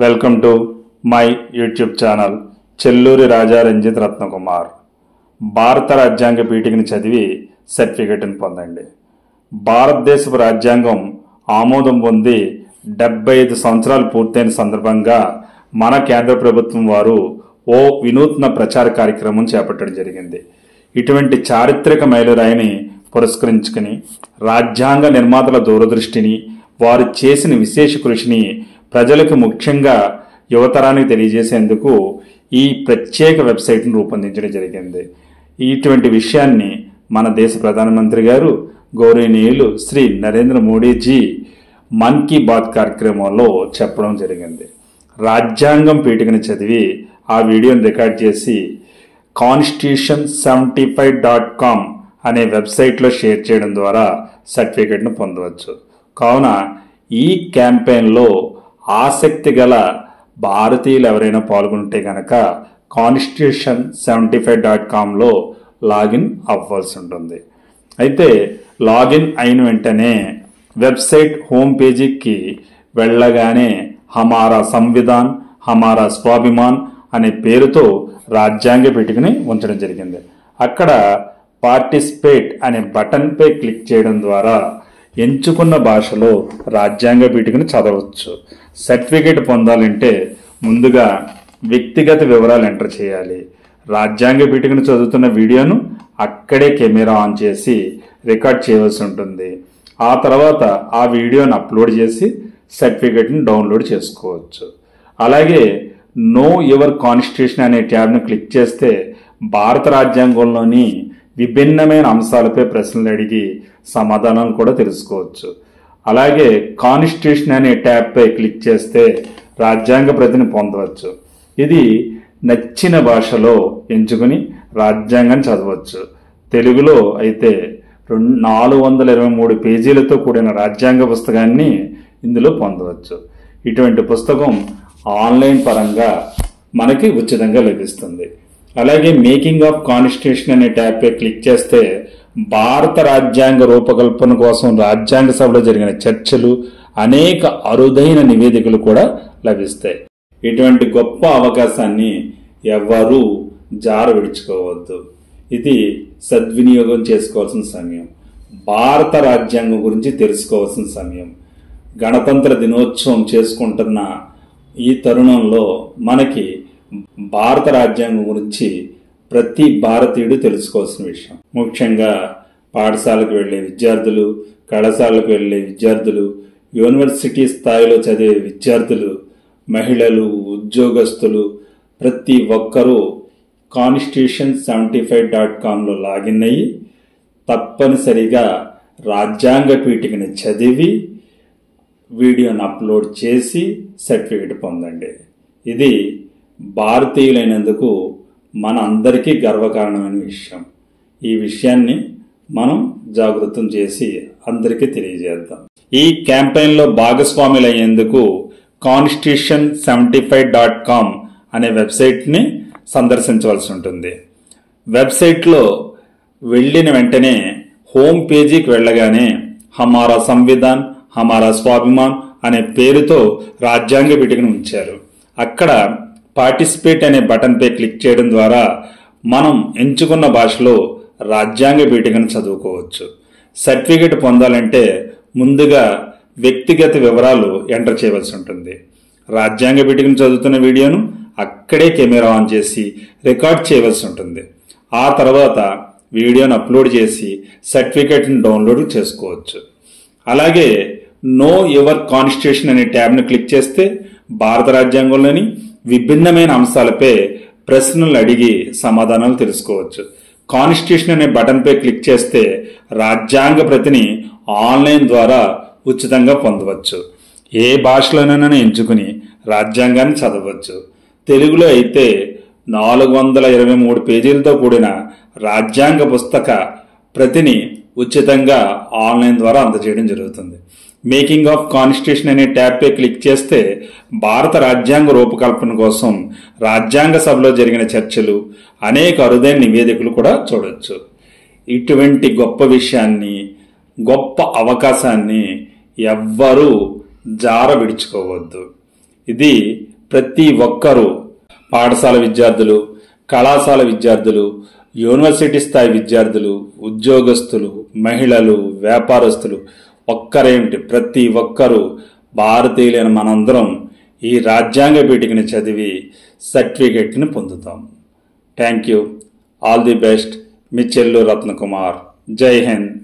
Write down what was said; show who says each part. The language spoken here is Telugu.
Speaker 1: Welcome to my YouTube channel Chelluri Raja Ranjith Ratnakumar. భారత రాజ్యాంగ పీఠికని చదివి సర్టిఫికెట్ని పొందండి. భారతదేశపు రాజ్యాంగం ఆమోదం పొంది 75 సంవత్సరాలు పూర్తయిన సందర్భంగా మన కేంద్ర ప్రభుత్వం వారు ఓ వినూత్న ప్రచార కార్యక్రమం చేపట్టడం జరిగింది. ఇటువంటి చారిత్రక మైలురాయిని పురస్కరించుకుని రాజ్యాంగ నిర్మాతల దూరదృష్టిని, వారు చేసిన విశేష కృషిని ప్రజలకు, ముఖ్యంగా యువతరానికి తెలియజేసేందుకు ఈ ప్రత్యేక వెబ్సైట్ను రూపొందించడం జరిగింది. ఇటువంటి విషయాన్ని మన దేశ ప్రధానమంత్రి గారు గౌరవనీయులు శ్రీ నరేంద్ర మోడీజీ మన్ కీ బాత్ కార్యక్రమంలో చెప్పడం జరిగింది. రాజ్యాంగం పీఠికను చదివి ఆ వీడియోని రికార్డ్ చేసి constitution75.com అనే వెబ్సైట్లో షేర్ చేయడం ద్వారా సర్టిఫికెట్ను పొందవచ్చు. కావున ఈ క్యాంపెయిన్లో ఆసక్తి గల భారతీయులు ఎవరైనా పాల్గొంటే కనుక constitution75.comలో లాగిన్ అవ్వాల్సి ఉంటుంది. అయితే లాగిన్ అయిన వెంటనే వెబ్సైట్ హోమ్ పేజీకి వెళ్ళగానే హమారా సంవిధాన్, హమారా స్వాభిమాన్ అనే పేరుతో రాజ్యాంగ పీఠికని ఉంచడం జరిగింది. అక్కడ పార్టిసిపేట్ అనే బటన్పై క్లిక్ చేయడం ద్వారా ఎంచుకున్న భాషలో రాజ్యాంగ పీఠికను చదవచ్చు. సర్టిఫికేట్ పొందాలంటే ముందుగా వ్యక్తిగత వివరాలు ఎంటర్ చేయాలి. రాజ్యాంగ పీఠికను చదువుతున్న వీడియోను అక్కడే కెమెరా ఆన్ చేసి రికార్డ్ చేయవలసి ఉంటుంది. ఆ తర్వాత ఆ వీడియోను అప్లోడ్ చేసి సర్టిఫికేట్ని డౌన్లోడ్ చేసుకోవచ్చు. అలాగే నో యువర్ కాన్స్టిట్యూషన్ అనే ట్యాబ్ను క్లిక్ చేస్తే భారత రాజ్యాంగంలోని విభిన్నమైన అంశాలపై ప్రశ్నలు అడిగి సమాధానాలు కూడా తెలుసుకోవచ్చు. అలాగే కాన్స్టిట్యూషన్ అనే ట్యాబ్పై క్లిక్ చేస్తే రాజ్యాంగ ప్రతిని పొందవచ్చు. ఇది నచ్చిన భాషలో ఎంచుకుని రాజ్యాంగాన్ని చదవచ్చు. తెలుగులో అయితే 423 పేజీలతో కూడిన రాజ్యాంగ పుస్తకాన్ని ఇందులో పొందవచ్చు. ఇటువంటి పుస్తకం ఆన్లైన్ పరంగా మనకి ఉచితంగా లభిస్తుంది. అలాగే మేకింగ్ ఆఫ్ కాన్స్టిట్యూషన్ అనే ట్యాబ్పై క్లిక్ చేస్తే భారత రాజ్యాంగ రూపకల్పన కోసం రాజ్యాంగ సభలో జరిగిన చర్చలు, అనేక అరుదైన నివేదికలు కూడా లభిస్తాయి. ఇటువంటి గొప్ప అవకాశాన్ని ఎవ్వరూ జార విడుచుకోవద్దు. ఇది సద్వినియోగం చేసుకోవాల్సిన సమయం. భారత రాజ్యాంగం గురించి తెలుసుకోవాల్సిన సమయం. గణతంత్ర దినోత్సవం చేసుకుంటున్న ఈ తరుణంలో మనకి భారత రాజ్యాంగం గురించి ప్రతి భారతీయుడు తెలుసుకోవాల్సిన విషయం. ముఖ్యంగా పాఠశాలకు వెళ్లే విద్యార్థులు, కళాశాలకు వెళ్లే విద్యార్థులు, యూనివర్సిటీ స్థాయిలో చదివే విద్యార్థులు, మహిళలు, ఉద్యోగస్తులు ప్రతి ఒక్కరూ constitution75.comలో లాగిన్ అయ్యి తప్పనిసరిగా రాజ్యాంగ పీఠికని చదివి వీడియోని అప్లోడ్ చేసి సర్టిఫికేట్ పొందండి. ఇది భారతీయులైనందుకు మన అందరికీ గర్వకారణమైన విషయం. ఈ విషయాన్ని మనం జాగృతం చేసి అందరికీ తెలియజేద్దాం. ఈ క్యాంపెయిన్లో భాగస్వాములయ్యేందుకు constitution75.com అనే వెబ్సైట్ని సందర్శించవలసి ఉంటుంది. వెబ్సైట్లో వెళ్ళిన వెంటనే హోమ్ పేజీకి వెళ్ళగానే హమారా సంవిధాన్, హమారా స్వాభిమాన్ అనే పేరుతో రాజ్యాంగ పీఠికను ఉంచారు. అక్కడ పార్టిసిపేట్ అనే బటన్పై క్లిక్ చేయడం ద్వారా మనం ఎంచుకున్న భాషలో రాజ్యాంగ పీఠికను చదువుకోవచ్చు. సర్టిఫికేట్ పొందాలంటే ముందుగా వ్యక్తిగత వివరాలు ఎంటర్ చేయవలసి ఉంటుంది. రాజ్యాంగ పీఠికను చదువుతున్న వీడియోను అక్కడే కెమెరా ఆన్ చేసి రికార్డ్ చేయవలసి ఉంటుంది. ఆ తర్వాత వీడియోను అప్లోడ్ చేసి సర్టిఫికేట్ని డౌన్లోడ్ చేసుకోవచ్చు. అలాగే నో యువర్ కాన్స్టిట్యూషన్ అనే ట్యాబ్ను క్లిక్ చేస్తే భారత రాజ్యాంగంలోని విభిన్నమైన అంశాలపై ప్రశ్నలు అడిగి సమాధానాలు తెలుసుకోవచ్చు. కాన్స్టిట్యూషన్ అనే బటన్పై క్లిక్ చేస్తే రాజ్యాంగ ప్రతిని ఆన్లైన్ ద్వారా ఉచితంగా పొందవచ్చు. ఏ భాషలోనైనా ఎంచుకుని రాజ్యాంగాన్ని చదవచ్చు. తెలుగులో అయితే 423 పేజీలతో కూడిన రాజ్యాంగ పుస్తక ప్రతిని ఉచితంగా ఆన్లైన్ ద్వారా అందజేయడం జరుగుతుంది. మేకింగ్ ఆఫ్ కాన్స్టిట్యూషన్ అనే ట్యాబ్పై క్లిక్ చేస్తే భారత రాజ్యాంగ రూపకల్పన కోసం రాజ్యాంగ సభలో జరిగిన చర్చలు, అనేక అరుదైన నివేదికలు కూడా చూడవచ్చు. ఇటువంటి గొప్ప విషయాన్ని, గొప్ప అవకాశాన్ని ఎవ్వరూ జార విడుచుకోవద్దు. ఇది ప్రతి ఒక్కరూ, పాఠశాల విద్యార్థులు, కళాశాల విద్యార్థులు, యూనివర్సిటీ స్థాయి విద్యార్థులు, ఉద్యోగస్తులు, మహిళలు, వ్యాపారస్తులు ఒక్కరేమిటి, ప్రతి ఒక్కరూ భారతీయులైన మనందరం ఈ రాజ్యాంగ పీఠికని చదివి సర్టిఫికెట్ని పొందుతాం. Thank you. All the best. మీ చెల్లు రత్నకుమార్. జై హింద్.